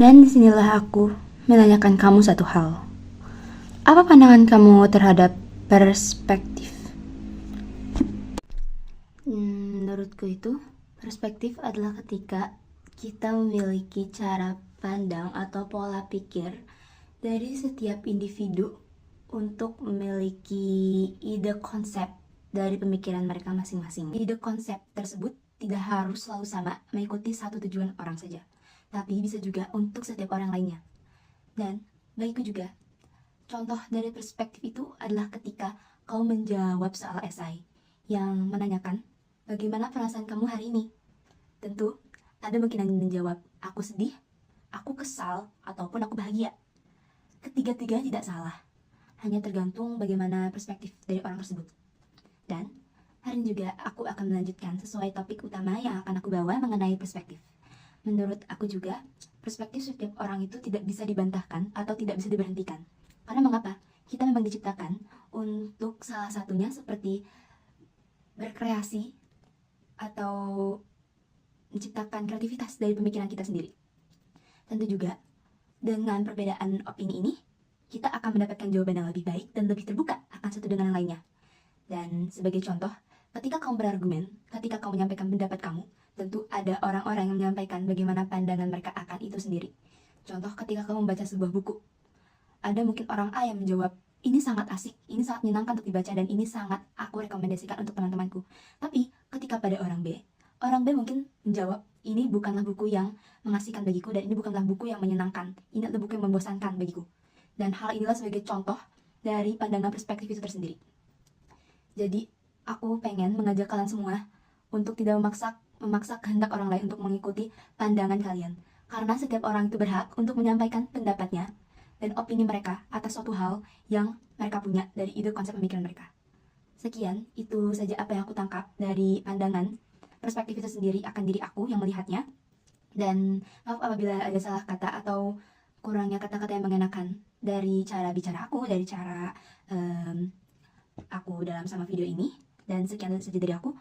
Dan disinilah aku menanyakan kamu satu hal. Apa pandangan kamu terhadap perspektif? Menurutku itu, perspektif adalah ketika kita memiliki cara pandang atau pola pikir dari setiap individu untuk memiliki ide konsep dari pemikiran mereka masing-masing. Ide konsep tersebut tidak harus selalu sama mengikuti satu tujuan orang saja, tapi bisa juga untuk setiap orang lainnya. Dan bagiku juga, contoh dari perspektif itu adalah ketika kau menjawab soal esai yang menanyakan bagaimana perasaan kamu hari ini. Tentu ada mungkin yang menjawab aku sedih, aku kesal, ataupun aku bahagia. Ketiga-tiga tidak salah, hanya tergantung bagaimana perspektif dari orang tersebut. Dan hari ini juga aku akan melanjutkan sesuai topik utama yang akan aku bawa mengenai perspektif. Menurut aku juga, perspektif setiap orang itu tidak bisa dibantahkan atau tidak bisa diberhentikan. Karena mengapa? Kita memang diciptakan untuk salah satunya seperti berkreasi atau menciptakan kreativitas dari pemikiran kita sendiri. Tentu juga, dengan perbedaan opini ini, kita akan mendapatkan jawaban yang lebih baik dan lebih terbuka akan satu dengan yang lainnya. Dan sebagai contoh, ketika kamu berargumen, ketika kamu menyampaikan pendapat kamu, tentu ada orang-orang yang menyampaikan bagaimana pandangan mereka akan itu sendiri. Contoh ketika kamu membaca sebuah buku, ada mungkin orang A yang menjawab, ini sangat asik, ini sangat menyenangkan untuk dibaca, dan ini sangat aku rekomendasikan untuk teman-temanku. Tapi ketika pada orang B mungkin menjawab, ini bukanlah buku yang mengasihkan bagiku, dan ini bukanlah buku yang menyenangkan, ini adalah buku yang membosankan bagiku. Dan hal inilah sebagai contoh dari pandangan perspektif itu tersendiri. Jadi, aku pengen mengajak kalian semua untuk tidak memaksa kehendak orang lain untuk mengikuti pandangan kalian. Karena setiap orang itu berhak untuk menyampaikan pendapatnya dan opini mereka atas suatu hal yang mereka punya dari ide konsep pemikiran mereka. Sekian, itu saja apa yang aku tangkap dari pandangan perspektif itu sendiri akan diri aku yang melihatnya. Dan maaf apabila ada salah kata atau kurangnya kata-kata yang mengenakan dari cara bicara aku, dari cara aku dalam sama video ini. Dan sekian saja dari aku.